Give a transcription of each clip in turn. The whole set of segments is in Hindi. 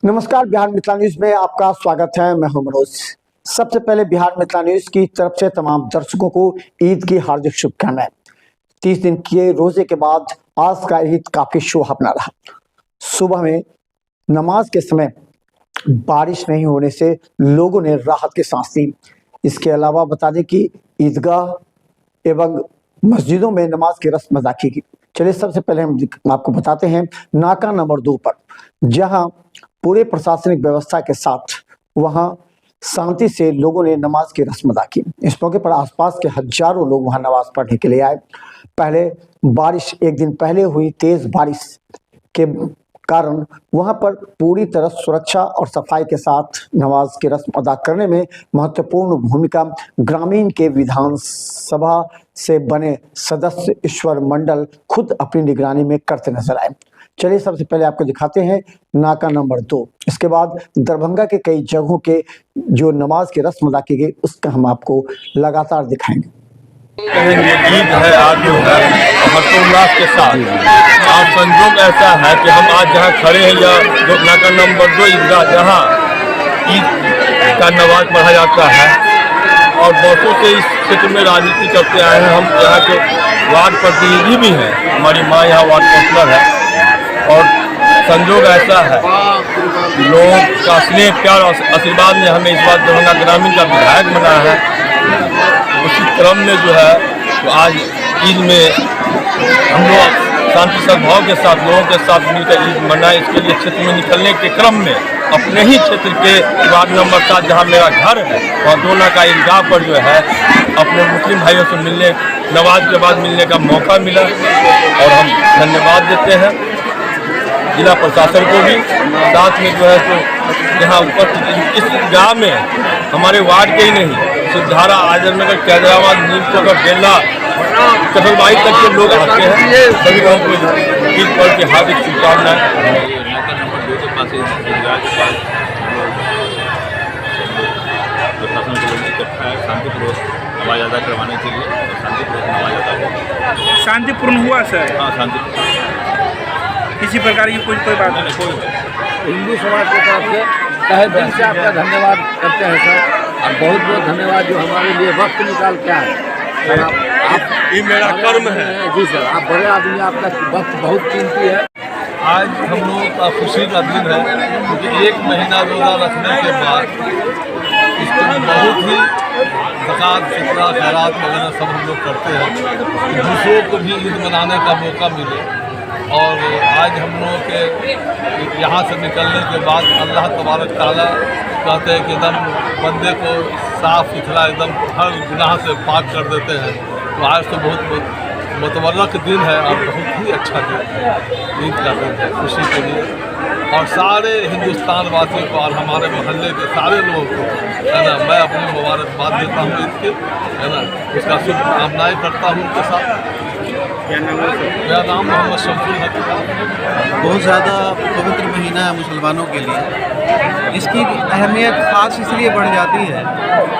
नमस्कार, बिहार मिथिला न्यूज में आपका स्वागत है। मैं हूं मनोज। सबसे पहले बिहार मिथिला न्यूज की तरफ से तमाम दर्शकों को ईद की हार्दिक शुभकामनाएं। 30 दिन के रोजे के बाद आज का ईद काफी सुहावना रहा। सुबह में नमाज के समय बारिश नहीं होने से लोगों ने राहत की सांस ली। इसके अलावा बता दें कि ईदगाह एवं मस्जिदों में नमाज की रस्म अदा की गई। चलिए सबसे पहले हम आपको बताते हैं नाका नंबर 2 पर, जहां पूरे प्रशासनिक व्यवस्था के साथ वहां शांति से लोगों ने नमाज की रस्म अदा की। इस मौके पर आसपास के हजारों लोग वहां नमाज पढ़ने के लिए आए। पहले बारिश एक दिन पहले हुई तेज बारिश के कारण वहां पर पूरी तरह सुरक्षा और सफाई के साथ नमाज की रस्म अदा करने में महत्वपूर्ण भूमिका ग्रामीण के विधानसभा से बने सदस्य ईश्वर मंडल खुद अपनी निगरानी में करते नजर आए। चलिए सबसे पहले आपको दिखाते हैं नाका नंबर 2। इसके बाद दरभंगा के कई जगहों के जो नमाज की रस्म अदा की गई उसका हम आपको लगातार दिखाएंगे। ईद है आज जो है हर्षोल्लास के साथ। आज संयोग ऐसा है कि हम आज जहाँ खड़े हैं या नाका नंबर 2 ईदगाह जहाँ ईद का नमाज पढ़ा जाता है और वर्षों से इस क्षेत्र में राजनीति करते आए हैं। हम यहाँ के वार्ड प्रतिनिधि भी हैं, हमारी माँ यहाँ वार्ड काउंसलर है और संयोग ऐसा है लोगों का स्नेह प्यार और आशीर्वाद ने हमें इस बार दरभंगा ग्रामीण का विधायक बनाया है। उसी क्रम में जो है तो आज ईद में हम लोग शांति सद्भाव के साथ लोगों के साथ मिलकर ईद मनाए। इसके लिए क्षेत्र में निकलने के क्रम में अपने ही क्षेत्र के वार्ड नंबर 7 जहाँ मेरा घर है और दोना का ईदगाह पर जो है अपने मुस्लिम भाइयों से मिलने नमाज के बाद मिलने का मौका मिला और हम धन्यवाद देते हैं जिला प्रशासन को भी। साथ में जो है तो यहाँ उपस्थित इस गाँव में हमारे वार्ड के ही नहीं सिद्धारा आजमनगर कैदराबाद नीमचौक बेला कटलबाई तक के लोग आते हैं। सभी लोगों को ईद पर्व की हार्दिक शुभकामनाएं। नाका नंबर 2 के पास ईदगाह के पास प्रशासन के लोग इकट्ठा है शांतिपूर्वक नमाज अदा करवाने के लिए। शांतिपूर्वक नमाज अदा हुआ। शांतिपूर्ण हुआ सर? हाँ, शांतिपूर्ण। किसी प्रकार की कोई बात नहीं। कोई हिंदू समाज की तरफ से तहे दिल से आपका धन्यवाद करते हैं सर, और बहुत बहुत धन्यवाद जो हमारे लिए वक्त निकाल के आए सर। आप ये मेरा कर्म है। जी सर, आप बड़े आदमी, आपका वक्त बहुत कीमती है। आज हम लोगों का खुशी का दिन है क्योंकि 1 महीना रोज़ा रखने के बाद इसको बहुत ही ज़कात फितरा खैरात वगैरह सब हम लोग करते हैं। दूसरों को भी ईद मनाने का मौका मिले और आज हम लोगों के यहाँ से निकलने के बाद अल्लाह तबारक ताला कहते हैं कि एकदम बंदे को साफ़ सुथरा एकदम हर गुनाह से पाक कर देते हैं। तो आज तो बहुत मुतबर्रक दिन है और बहुत ही अच्छा दिन है, ईद का दिन है खुशी के लिए। और सारे हिंदुस्तान वासियों को और हमारे मोहल्ले के सारे लोगों को है ना मैं अपनी मुबारकबाद देता हूँ ईद की, है ना उसका शुभकामनाएँ करता हूँ उनके साथ। मेरा नाम मोहम्मद शमसुल हक। बहुत ज़्यादा पवित्र महीना है मुसलमानों के लिए। इसकी अहमियत ख़ास इसलिए बढ़ जाती है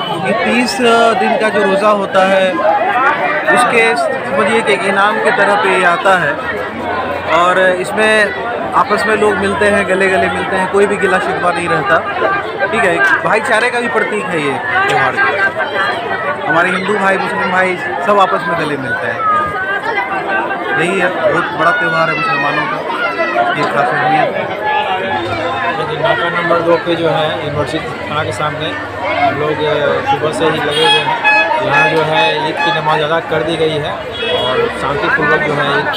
क्योंकि 30 दिन का जो रोज़ा होता है उसके समझिए कि एक इनाम के तरह पे आता है और इसमें आपस में लोग मिलते हैं, गले गले मिलते हैं, कोई भी गिला शिकवा नहीं रहता। ठीक है, भाईचारे का भी प्रतीक है ये त्यौहार। हमारे हिंदू भाई मुस्लिम भाई सब आपस में गले मिलते हैं। यही है, बहुत बड़ा त्यौहार है मुसलमानों का, इसकी खास अहमियत है। नाका नंबर 2 पे जो है यूनिवर्सिटी थाना के सामने हम लोग सुबह से ही लगे हुए हैं। यहाँ जो है ईद की नमाज अदा कर दी गई है और शांतिपूर्वक जो है ईद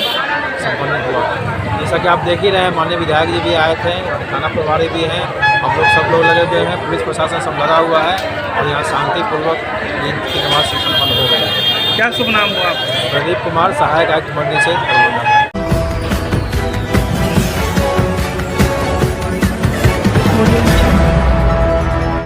संपन्न हुआ है। जैसा कि आप देख ही रहे हैं, माननीय विधायक जी भी आए थे, थाना प्रभारी भी हैं, हम लोग सब लोग लगे हुए हैं, पुलिस प्रशासन सब लगा हुआ है और यहाँ शांतिपूर्वक ईद की नमाज संपन्न हो गई है। क्या शुभ नाम हुआ आपका? प्रदीप कुमार, सहायक आयुक्त मंडी से दरभंगा।